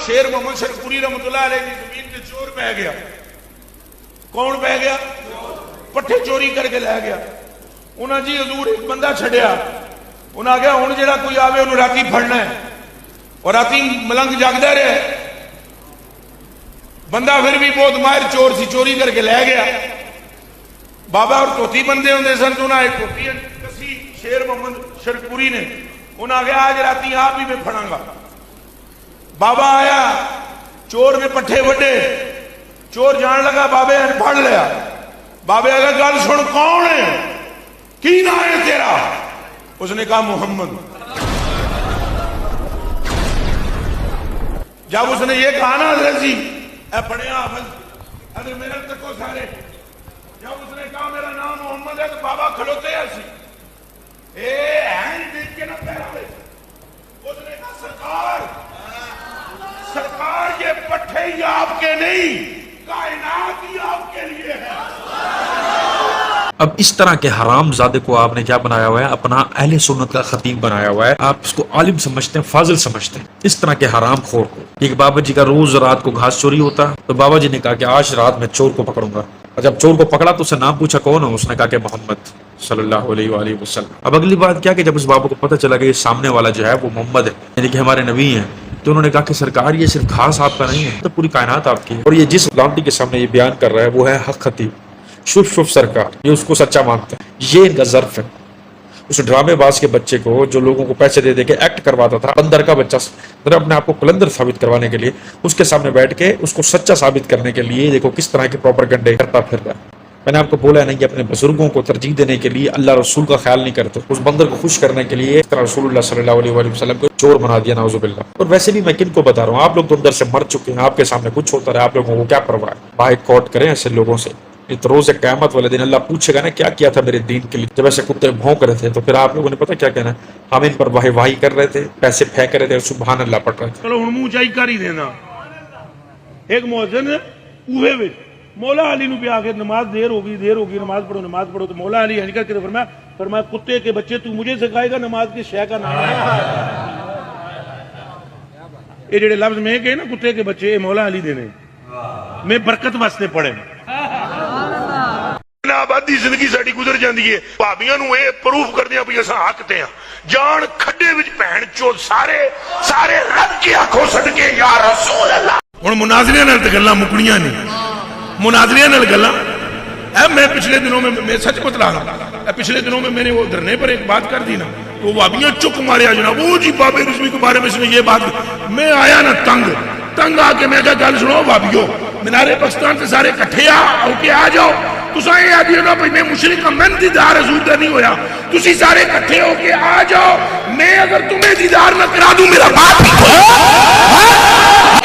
شیر محمد شرپوری رحمۃ اللہ علیہ کی زمین تے چور بہ گیا. کون بہ گیا؟ پٹھے چوری کر کے لے گیا. انہاں جی حضور ایک بندہ چھڈیا. انہاں آخیا ہن جڑا کوئی آوے انہوں راتی پھڑنا ہے. اور راتی ملنگ جاگدا رہے. بندہ پھر بھی بہت ماہر چور سی, چوری کر کے لے گیا. بابا اور توتی بندے ہوندے سن تو انہاں توتی کسی شیر محمد شرپوری نے. انہاں آخیا آج راتی آپ ہی میں پھڑاں گا. بابا آیا, چور نے پٹھے وڈے. چور جان لگا بابے نے پھڑ لیا. بابے آگا گل سن کون ہے, کی نام ہے تیرا؟ اس نے کہا محمد. جب اس نے یہ کہا نا حضرت جی اے پڑھے حافظ حضرت میرے تکو سارے, جب اس نے کہا میرا نام محمد ہے تو بابا کھلوتے ایسی دیکھ کے نہ پیراوے. اس نے کہا سرکار سرکار یہ پٹھے ہی آپ کے نہیں, کائنات ہی آپ کے لیے ہے. اب اس طرح کے حرام زادے کو آپ نے کیا بنایا ہوا ہے؟ اپنا اہل سنت کا خطیب بنایا ہوا ہے. آپ اس کو عالم سمجھتے ہیں, فاضل سمجھتے ہیں. اس طرح کے حرام خور کو. ایک بابا جی کا روز رات کو گھاس چوری ہوتا, تو بابا جی نے کہا کہ آج رات میں چور کو پکڑوں گا. اور جب چور کو پکڑا تو اسے نام پوچھا کون ہو, اس نے کہا کہ محمد صلی اللہ علیہ وآلہ وسلم. اب اگلی بات کیا کہ جب اس بابا کو پتہ چلا کہ یہ سامنے والا جو ہے وہ محمد ہے, یعنی کہ ہمارے نبی ہیں, تو انہوں نے کہا کہ سرکار یہ صرف گھاس آپ کا نہیں ہے, تو پوری کائنات آپ کی ہے. اور یہ جس لانٹی کے سامنے یہ بیان کر رہا ہے وہ ہے حق خطیب. شف شف سرکار, یہ اس کو سچا مانتا ہے. یہ ان کا ظرف ہے. اس ڈرامے باز کے بچے کو جو لوگوں کو پیسے دے دے کے ایکٹ کرواتا تھا, بندر کا بچہ, اپنے آپ کو کلندر ثابت کروانے کے لیے, اس کے سامنے بیٹھ کے اس کو سچا ثابت کرنے کے لیے دیکھو کس طرح کے پروپیگنڈے کرتا پھر رہا ہے. میں نے آپ کو بولا نہیں کہ اپنے بزرگوں کو ترجیح دینے کے لیے اللہ رسول کا خیال نہیں کرتے. اس بندر کو خوش کرنے کے لیے رسول اللہ صلی اللہ علیہ وسلم کو چور بنا دیا, نعوذ باللہ. اور ویسے بھی میں کن کو بتا رہا ہوں, آپ لوگ تو اندر سے مر چکے ہیں, آپ کے سامنے کچھ ہوتا رہا, آپ لوگوں کو کیا پرواہ ہے. باہر کوٹ کریں ایسے لوگوں سے. روز قیامت والے دن اللہ پوچھے گا نا کیا کیا تھا میرے دین کے لیے. جب ایسے کتے بھونک رہے تھے تو پھر آپ لوگوں نے پتا کیا کہنا, ہم ان پر واہی واہی کر رہے تھے, پیسے پھینک رہے تھے, سبحان اللہ پڑھ رہے تھے. چلو ہن منہ چائی کر ہی دینا. ایک مؤذن اوہے وچ مولا علی نو بھی آگے نماز دیر ہوگی نماز پڑھو. تو مولا علی ہنج کر کے فرمایا کتے کے بچے تو مجھے سکھائے گا نماز کی شے کا نام ہے. یہ جڑے لفظ میں کہے نا کتے کے بچے, مولا علی دینے میں برکت واسطے پڑھے. آبادی زندگی ساری گزر جاتی ہے, بھابیاں نو اے پروف کردیا بھی اساں حق تے ہاں. جان کھڈے وچ بہن چو سارے رب کے آنکھوں صدقے یا رسول اللہ. ہن مناظریاں نال تے گلاں مکڑیاں نہیں, مناظریاں نال گلاں. میں پچھلے دنوں میں سچ بتلا رہا ہوں, پچھلے دنوں میں نے وہ دھرنے پر ایک بات کر دی نا, تو بھابیاں چک ماریا جناب, وہ جی بابے رضوی کے بارے میں اس نے یہ بات. میں آیا نا تنگ آ کے, میں کہا گل سنو بھابیو, مینارے پاکستان سے سارے کٹھے آ جاؤ. تساں یہ آدھی ہو نا بھائی میں مشرک ہوں, میں دیدار حضور دا نہیں ہویا, تسی سارے کٹھے ہو کے آ جاؤ. میں اگر تمہیں دیدار نہ کرا دوں میرا باپ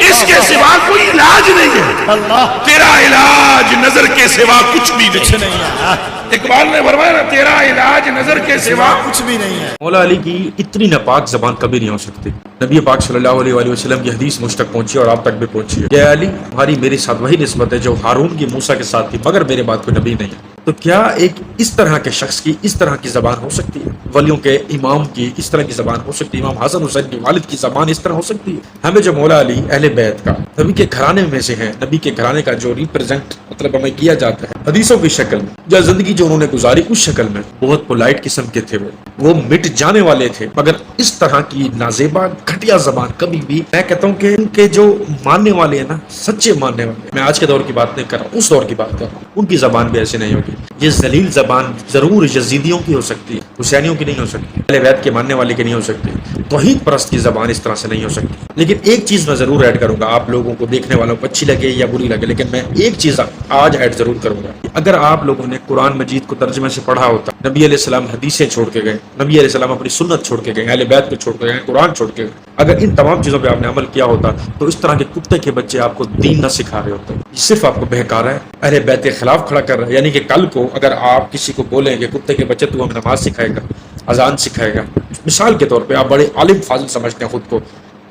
اس کے سوا کوئی علاج نہیں ہے. تیرا علاج نظر کے سوا کچھ بھی نہیں ہے. اقبال نے فرمایا نا تیرا علاج نظر کے سوا کچھ بھی نہیں ہے. مولا علی کی اتنی ناپاک زبان کبھی نہیں ہو سکتی. نبی پاک صلی اللہ علیہ وآلہ وسلم کی حدیث مجھ تک پہنچی اور آپ تک بھی پہنچی ہے. یا علی ہماری میرے ساتھ وہی نسبت ہے جو ہارون کی موسیٰ کے ساتھ تھی, مگر میرے بعد کوئی نبی نہیں. تو کیا ایک اس طرح کے شخص کی اس طرح کی زبان ہو سکتی ہے؟ ولیوں کے امام کی اس طرح کی زبان ہو سکتی ہے؟ امام حسن حسین کے والد کی زبان اس طرح ہو سکتی ہے؟ ہمیں جو مولا علی اہل بیت کا, نبی کے گھرانے میں سے ہیں, نبی کے گھرانے کا جو ریپرزینٹ مطلب ہمیں کیا جاتا ہے حدیثوں کی شکل میں, یا زندگی جو انہوں نے گزاری اس شکل میں, بہت پولائٹ قسم کے تھے, وہ مٹ جانے والے تھے. مگر اس طرح کی نازیبا گھٹیا زبان کبھی بھی, میں کہتا ہوں کہ ان کے جو ماننے والے ہیں نا, سچے ماننے والے, میں آج کے دور کی بات نہیں کر رہا ہوں, اس دور کی بات کر رہا ہوں, ان کی زبان بھی ایسے نہیں ہوگی. یہ ذلیل زبان ضرور یزیدیوں کی ہو سکتی ہے, حسینیوں کی نہیں ہو سکتی, اہل بیت کے ماننے والے کی نہیں ہو سکتی, توحید پرست کی زبان اس طرح سے نہیں ہو سکتی. لیکن ایک چیز میں ضرور ایڈ کروں گا, آپ لوگوں کو دیکھنے والوں کو اچھی لگے یا بری لگے, لیکن میں ایک چیز آج ایڈ ضرور کروں گا. اگر آپ لوگوں نے قرآن مجید کو ترجمے سے پڑھا ہوتا, نبی علیہ السلام حدیثیں چھوڑ کے گئے, نبی علیہ السلام اپنی سنت چھوڑ کے گئے, اہل بیت کو چھوڑ کے گئے, قرآن چھوڑ کے گئے, اگر ان تمام چیزوں پہ آپ نے عمل کیا ہوتا تو اس طرح کے کتے کے بچے آپ کو دین نہ سکھا رہے ہوتے, صرف آپ کو بہکا رہا ہے, اہل بیت کے خلاف کھڑا کر رہا ہے. یعنی کہ کل کو اگر آپ کسی کو بولیں کہ کتے کے بچے تو ہمیں نماز سکھائے گا, اذان سکھائے گا, مثال کے طور پہ آپ بڑے عالم فاضل سمجھتے ہیں خود کو,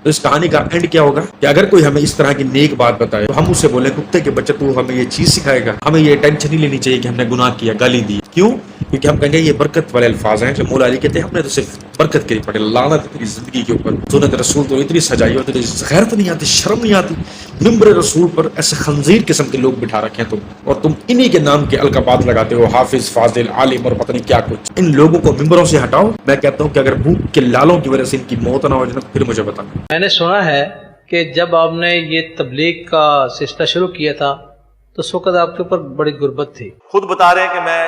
تو اس کہانی کا اینڈ کیا ہوگا کہ اگر کوئی ہمیں اس طرح کی نیک بات بتائے تو ہم اسے بولیں کتے کے بچے تو ہمیں یہ چیز سکھائے گا. ہمیں یہ ٹینشن نہیں لینی چاہیے کہ ہم نے گناہ کیا, گالی دی. کیوں क्योंकि हम कहेंगे ये बरकत वाले अल्फाज हैं जो मौला अली कहते हैं हमने तो सिर्फ बरकत के लिए पढ़े, लानत तेरी जिंदगी के ऊपर, सुन्नत रसूल तो इतनी सजाई हो, तेरी गैरत नहीं आती, शर्म नहीं आती, मिंबर रसूल पर ऐसे खंजीर किस्म के लोग बिठा रखे हैं तुम, और तुम इन्हीं के नाम के अलकाबात लगाते हो, हाफिज, फाजिल, आलिम और पता नहीं क्या कुछ। इन लोगों को मिंबरों से हटाओ। मैं कहता हूँ कि अगर भूख के लालों की वजह से इनकी मौत ना हो जाए तो फिर मुझे बताना। मैंने सुना है कि जब आपने ये तबलीग का सिलसिला शुरू किया था तो उस वक्त आपके ऊपर बड़ी गुर्बत थी। खुद बता रहे हैं कि मैं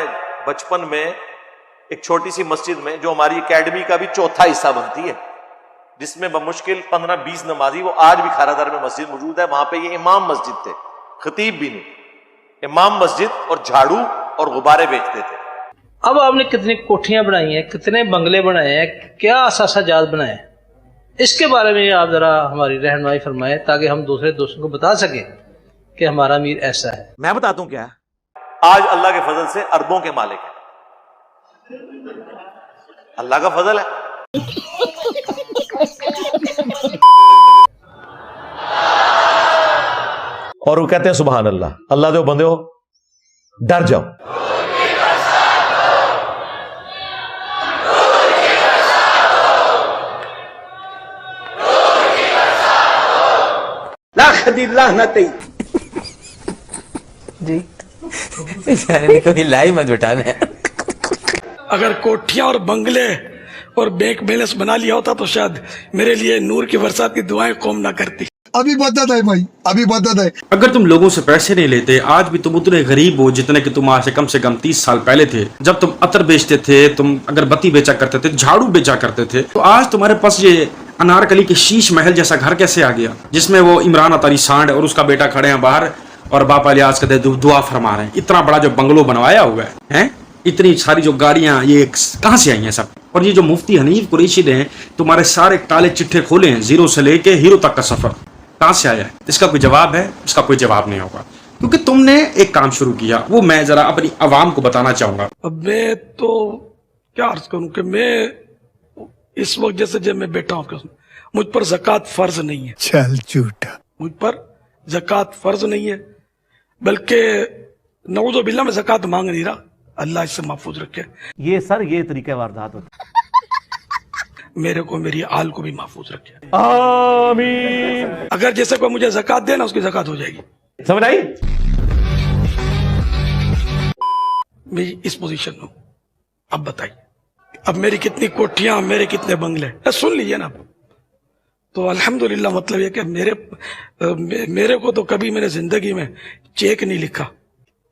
बचपन में एक छोटी सी मस्जिद में, जो हमारी एकेडमी का भी चौथा हिस्सा बनती है, जिसमें बमुश्किल 15-20 नमाजी, वो आज भी खारादर में मस्जिद मौजूद है, वहां पे ये इमाम मस्जिद थे, खतीब भी नहीं, इमाम मस्जिद, और झाड़ू और गुब्बारे बेचते थे। अब आपने कितनी कोठियां बनाई हैं, कितने बंगले बनाए हैं, क्या असासाजात बनाए हैं, इसके बारे में आप जरा हमारी रहनुमाई फरमाएं ताकि हम दूसरे दोस्तों को बता सकें कि हमारा अमीर ऐसा है। मैं बताता हूं क्या है। आज अल्लाह के फजल से अरबों के मालिक है, अल्लाह का फजल है। और वो कहते हैं सुभान अल्लाह, अल्लाह दे बंदे हो डर जाओ। जी कभी लाई मत बिठाना है। अगर कोठियां और बंगले और बैंक बैलेंस बना लिया होता तो शायद मेरे लिए नूर की बरसात की दुआएं कौम ना करती। अभी बदत है भाई, अभी बदत है। अगर तुम लोगों से पैसे नहीं लेते, आज भी तुम उतने गरीब हो जितने कि तुम आज से कम 30 साल पहले थे, जब तुम अतर बेचते थे, तुम अगरबत्ती बेचा करते थे, झाड़ू बेचा करते थे, तो आज तुम्हारे पास ये अनारकली के शीश महल जैसा घर कैसे आ गया, जिसमें वो इमरान अतारी सांड और उसका बेटा खड़े हैं बाहर और बाप अलियास कहते दुआ फरमा रहे हैं। इतना बड़ा जो बंगलो बनवाया हुआ है, इतनी सारी जो गाड़ियां, ये कहां से आई हैं सब। और ये जो मुफ्ती हनीफ कुरैशी ने तुम्हारे सारे काले चिट्ठे खोले हैं, जीरो से लेके हीरो तक का सफर, कहां से आया है? इसका कोई जवाब है? इसका कोई जवाब नहीं होगा, क्योंकि तुमने एक काम शुरू किया, वो मैं जरा अपनी आवाम को बताना चाहूंगा। अब मैं तो क्या अर्ज करूं कि मैं इस वक्त जैसे जब मैं बैठा हूं, मुझ पर ज़कात फर्ज नहीं है। चल झूठा। मुझ पर ज़कात फर्ज नहीं है, बल्कि नऊज़ु बिल्लाह में ज़कात मांग नहीं रहा। अल्लाह इससे महफूज रखे। ये सर ये तरीका वारदात होता मेरे को, मेरी आल को भी महफूज रखे। आमीन। अगर जैसे कोई मुझे ज़कात देना, उसकी ज़कात हो जाएगी। समझ आई? मैं इस पोजीशन में हूं। अब बताइए, अब मेरी कितनी कोठियां, मेरे कितने बंगले, सुन लीजिए ना। तो अल्हम्दुलिल्लाह, मतलब ये कि मेरे को तो कभी मैंने जिंदगी में चेक नहीं लिखा,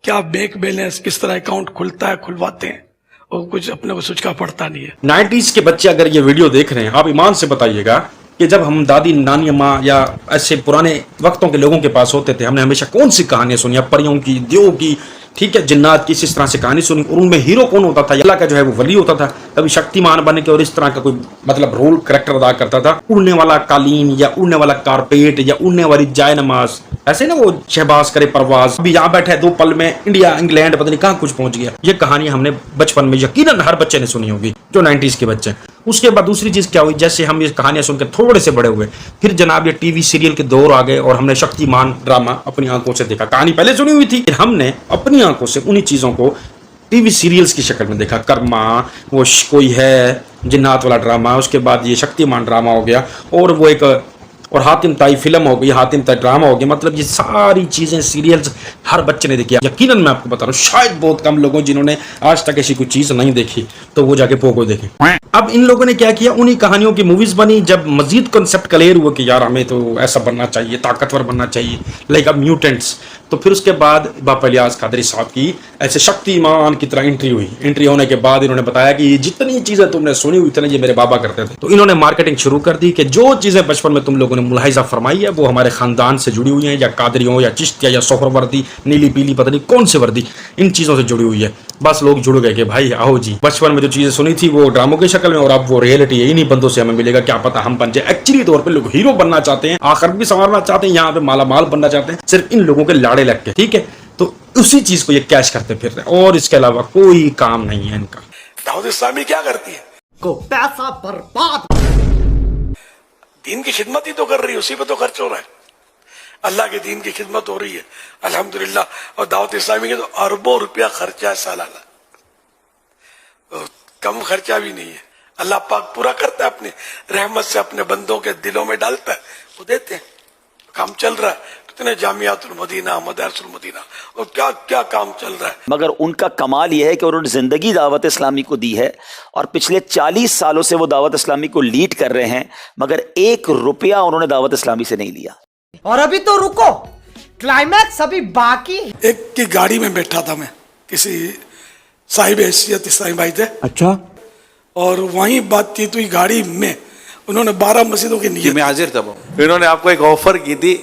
क्या बैंक बैलेंस, किस तरह अकाउंट खुलता है, खुलवाते हैं, और कुछ अपने को सोच का पड़ता नहीं है। 90s के बच्चे अगर ये वीडियो देख रहे हैं, आप ईमान से बताइएगा कि जब हम दादी नानी अम्मा या ऐसे पुराने वक्तों के लोगों के पास होते थे, हमने हमेशा कौन सी कहानियां सुनी, परियों की, देवों की, ठीक है, जिन्नात की, इस तरह से कहानी सुनी, और उनमें हीरो कौन होता था? अल्लाह का जो है वो वली होता था, कभी शक्तिमान बने के और इस तरह का कोई मतलब रोल करेक्टर अदा करता था। उड़ने वाला कालीन या उड़ने वाला कारपेट या उड़ने वाली जाय नमाज, ऐसे ना वो शहबाज करे परवाज, अभी यहाँ बैठे 2 पल में इंडिया इंग्लैंड पता नहीं कहाँ कुछ पहुंच गया। ये कहानी हमने बचपन में यकीनन हर बच्चे ने सुनी होगी जो 90s के बच्चे। उसके बाद दूसरी चीज क्या हुई, जैसे हम ये कहानियां सुनकर थोड़े से बड़े हुए, फिर जनाब ये टीवी सीरियल के दौर आ गए और हमने शक्तिमान ड्रामा अपनी आंखों से देखा। कहानी पहले सुनी हुई थी, फिर हमने अपनी आंखों से उन्हीं चीजों को टीवी सीरियल्स की शक्ल में देखा। कर्मा, वो कोई है जिन्नात वाला ड्रामा, उसके बाद ये शक्तिमान ड्रामा हो गया, और वो एक और हातिम ताई फिल्म हो गई, हातिम ताई ड्रामा हो गया। मतलब ये सारी चीजें सीरियल्स हर बच्चे ने देखी। यकीनन मैं आपको बता रहा हूँ, शायद बहुत कम लोगों जिन्होंने आज तक ऐसी कोई चीज नहीं देखी, तो वो जाके पोगो देखे। अब इन लोगों ने क्या किया, उन्हीं कहानियों की मूवीज बनी। जब मजीद कॉन्सेप्ट क्लियर हुआ कि यार हमें तो ऐसा बनना चाहिए, ताकतवर बनना चाहिए, लाइक अब म्यूटेंट्स, तो फिर उसके बाद बापा इलियास कादरी साहब की ऐसे शक्तिमान की तरह एंट्री हुई। एंट्री होने के बाद इन्होंने बताया कि ये जितनी चीजें तुमने सुनी हुई इतने ये मेरे बाबा करते थे। तो इन्होंने मार्केटिंग शुरू कर दी कि जो चीजें बचपन में तुम लोगों ने मुलाहिजा फरमाई है वो हमारे खानदान से जुड़ी हुई हैं, या कादरियों या चिश्तिया या सोहर वर्दी, नीली पीली पता नहीं कौन सी वर्दी, इन चीजों से जुड़ी हुई है। बस लोग जुड़ गए कि भाई आओ जी, बचपन में जो चीजें सुनी थी वो ड्रामों की शक्ल में, और अब वो रियलिटी है, इन्हीं बंदों से हमें मिलेगा, क्या पता हम बन जाए। एक्चुअली तौर पर लोग हीरो बनना चाहते हैं, आखिरत भी संवारना चाहते हैं, यहाँ पे माला माल बनना चाहते हैं, सिर्फ इन लोगों के लाड़े लग के, ठीक है। तो उसी चीज को ये कैश करते फिर रहे हैं, और इसके अलावा कोई काम नहीं है इनका। दाऊद इस्लामी क्या करती है? को पैसा बर्बाद, दीन की खिदमत ही तो कर रही है, उसी पे तो खर्च हो रहा है। अल्लाह के दीन की खिदमत हो रही है अल्हम्दुलिल्लाह। और दावत इस्लामी के तो अरबों रुपया खर्चा है सालाना। कम खर्चा भी नहीं है, अल्लाह पाक पूरा करता है, अपने रहमत से अपने बंदों के दिलों में डालता है, वो देते हैं। काम चल रहा है, कितने जामियातुल मदीना, मदरसुल मदीना और क्या क्या काम चल रहा है। मगर उनका कमाल यह है कि उन्होंने जिंदगी दावत इस्लामी को दी है और पिछले 40 सालों से वो दावत इस्लामी को लीड कर रहे हैं, मगर 1 रुपया उन्होंने दावत इस्लामी से नहीं लिया। और अभी तो रुको, क्लाइमैक्स अभी बाकी। एक की गाड़ी में बैठा था मैं, किसी साहिब हैसियत इस्लामी भाई थे, अच्छा, और वहीं बातचीत हुई गाड़ी में, उन्होंने 12 मस्जिदों की नियत। मैं हाजिर था, इन्होंने आपको एक ऑफर की थी,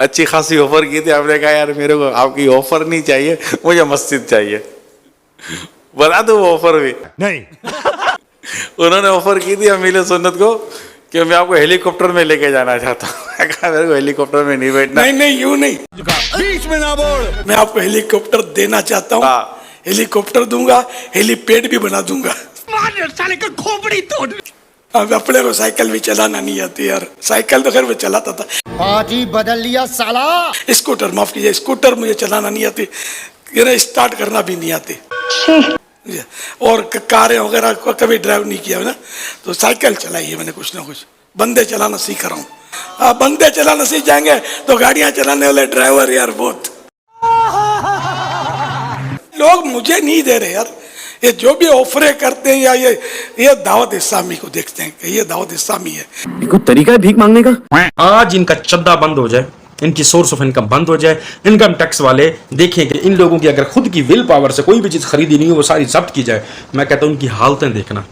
अच्छी खासी ऑफर की थी, आपने कहा यार मेरे को आपकी ऑफर नहीं चाहिए, मुझे मस्जिद चाहिए, बना दो वो ऑफर भी नहीं। उन्होंने ऑफर की थी अमीर सुन्नत को कि मैं आपको हेलीकॉप्टर में लेके जाना चाहता हूँ। मैं कहा मेरे को हेलीकॉप्टर में नहीं बैठना। नहीं यूं नहीं, बीच में ना बोल। मैं आपको हेलीकॉप्टर देना चाहता हूँ, हाँ। हेलीकॉप्टर दूंगा, हेलीपैड भी बना दूंगा। साले का खोपड़ी तोड़। अब अपने को साइकिल भी चलाना नहीं आती यार, साइकिल तो खैर मैं चलाता था, आज ही बदल लिया साला। स्कूटर, माफ कीजिए, स्कूटर मुझे चलाना नहीं आती, स्टार्ट करना भी नहीं आती, और कारें वगैरह को कभी ड्राइव नहीं किया ना, तो साइकिल चलाई है मैंने कुछ ना कुछ, बंदे चलाना सीख रहा हूँ। आप बंदे चलाना सीख जाएंगे तो गाड़ियां चलाने वाले ड्राइवर यार बहुत लोग मुझे नहीं दे रहे यार, ये जो भी ऑफरें करते हैं या ये दावत इस्लामी को देखते हैं कि ये दावत इस्लामी है। कोई तरीका है भीख मांगने का? आज इनका चंदा बंद हो जाए, इनकी सोर्स ऑफ इनकम बंद हो जाए, इनकम टैक्स वाले देखें कि इन लोगों की अगर खुद की विल पावर से कोई भी चीज खरीदी नहीं हो वो सारी जब्त की जाए। मैं कहता हूं उनकी हालतें देखना,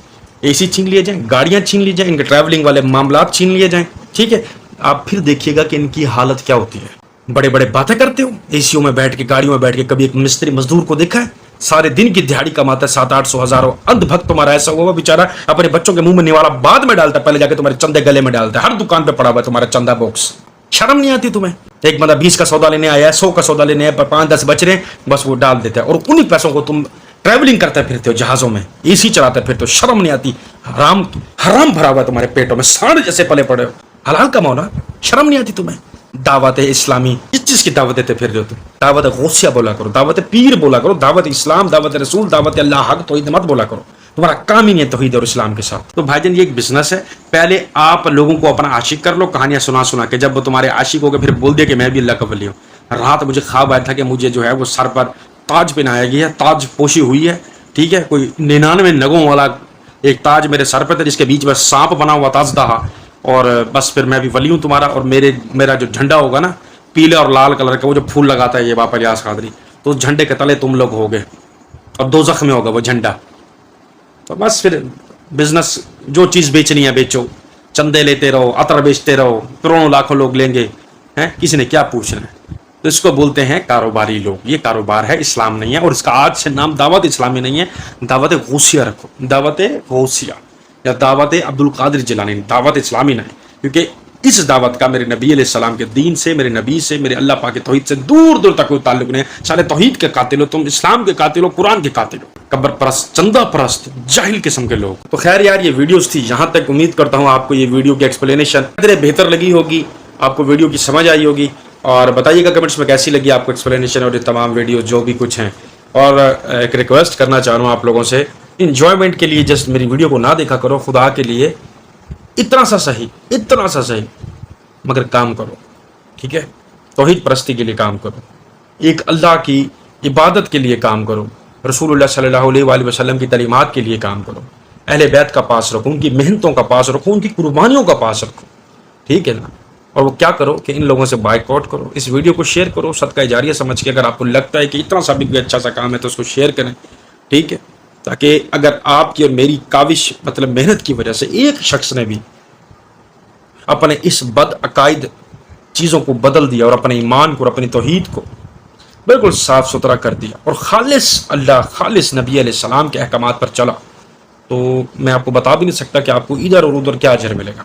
एसी छीन लिए जाए, गाड़ियां छीन ली जाए, इनके ट्रैवलिंग वाले मामला छीन लिए जाए, ठीक है, आप फिर देखिएगा कि इनकी हालत क्या होती है। बड़े बड़े बातें करते हो, एसीओ में बैठ के, गाड़ियों में बैठ के, कभी एक मिस्त्री मजदूर को देखा है? सारे दिन की दिहाड़ी कमाता है, 700-800 हज़ार। अंधभक्त तुम्हारा ऐसा हुआ बेचारा, अपने बच्चों के मुंह में निवाला बाद में डालता है, पहले जाके तुम्हारे चंदे गले में डालता है। हर दुकान पे पड़ा हुआ है तुम्हारा चंदा बॉक्स। शर्म नहीं आती तुम्हें? एक बंदा 20 का सौदा लेने आया है, 100 का सौदा लेने आया, 5-10 बच रहे हैं, बस वो डाल देता है, और उन्हीं पैसों को तुम ट्रैवलिंग करते फिरते हो, जहाजों में एसी चलाते फिरते हो। शर्म नहीं आती? हराम हराम भरा हुआ है तुम्हारे पेटों में, सांड जैसे पले पड़े हो। हलाल कमाओ ना, शर्म नहीं आती तुम्हें? दावत इस्लामी, किस चीज की दावत देते फिर रहे हो तुम? दावत गौसिया बोला करो, दावत पीर बोला करो, दावत इस्लाम, दावत रसूल, दावत अल्लाह हक, तौहीद मत बोला करो। तुम्हारा काम ही नहीं है तौहीद और इस्लाम के साथ। तो भाईजान ये एक बिजनेस है, पहले आप लोगों को अपना आशिक कर लो, कहानियां सुना सुना के। जब वो तुम्हारे आशिक हो गए फिर बोल दिया कि मैं भी अल्लाह का वली हूँ। रात मुझे ख्वाब आया था कि मुझे जो है वो सर पर ताज पहनाया गया है, ताज पोशी हुई है, ठीक है, कोई 99 नगों वाला एक ताज मेरे सर पर था, जिसके बीच में सांप बना हुआ ताजदाहा, और बस फिर मैं भी वली हूँ तुम्हारा। और मेरा जो झंडा होगा ना, पीले और लाल कलर का, वो जो फूल लगाता है ये बाबा रियाज कादरी, तो उस झंडे के तले तुम लोग होगे और दोज़ख में होगा वो झंडा। तो बस फिर बिजनेस, जो चीज़ बेचनी है बेचो, चंदे लेते रहो, अतर बेचते रहो, करोड़ों लाखों लोग लेंगे, हैं, किसी ने क्या पूछना है। तो इसको बोलते हैं कारोबारी लोग। ये कारोबार है, इस्लाम नहीं है। और इसका आज से नाम दावत इस्लामी नहीं है, दावत गौसिया रखो, दावत गौसिया या दावत अब्दुल कादिर जिलानी, दावत इस्लामी नहीं। क्योंकि इस दावत का मेरे नबी अलैहिस्सलाम के दीन से, मेरे नबी से, मेरे अल्लाह पाक के तौहीद से दूर दूर तक कोई ताल्लुक नहीं है। सारे तौहीद के कातिल हो तुम, इस्लाम के कातिल हो, कुरान के कातिल हो, कब्र परस्त, चंदा परस्त, जाहिल किस्म के लोग। तो खैर यार, ये वीडियोस थी यहाँ तक। उम्मीद करता हूँ आपको ये वीडियो की एक्सप्लेनेशन बेहतर लगी होगी, आपको वीडियो की समझ आई होगी। और बताइएगा कमेंट्स में कैसी लगी आपको एक्सप्लेनेशन और ये तमाम वीडियो जो भी कुछ हैं। और एक रिक्वेस्ट करना चाह रहा हूँ आप लोगों से, इंजॉयमेंट के लिए जस्ट मेरी वीडियो को ना देखा करो, खुदा के लिए इतना सा सही, मगर काम करो, ठीक है? तौहीद परस्ती के लिए काम करो, एक अल्लाह की इबादत के लिए काम करो, रसूलुल्लाह सल्लल्लाहु अलैहि वसल्लम की तालीमात के लिए काम करो, अहले बैत का पास रखो, उनकी मेहनतों का पास रखो, उनकी कुर्बानियों का पास रखो, ठीक है ना? और वो क्या करो कि इन लोगों से बाइकआउट करो, इस वीडियो को शेयर करो सदका जारिया समझ के। अगर आपको लगता है कि इतना सा भी कोई अच्छा सा काम है तो उसको शेयर करें, ठीक है? ताकि अगर आपकी और मेरी काविश, मतलब मेहनत की वजह से एक शख्स ने भी अपने इस बद अकायद चीज़ों को बदल दिया और अपने ईमान को और अपनी तौहीद को बिल्कुल साफ सुथरा कर दिया और खालिस अल्लाह, खालिस नबी अलैहिस्सलाम के अहकामात पर चला, तो मैं आपको बता भी नहीं सकता कि आपको इधर और उधर क्या अजर मिलेगा,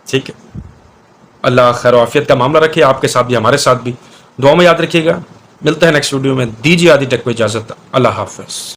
ठीक है? अल्लाह खैर और आफियत का मामला रखे, आपके साथ भी हमारे साथ भी। दुआ में याद रखिएगा। मिलते हैं नेक्स्ट वीडियो में। दीजिए आदि तक को इजाज़त। अल्लाह हाफ़िज़।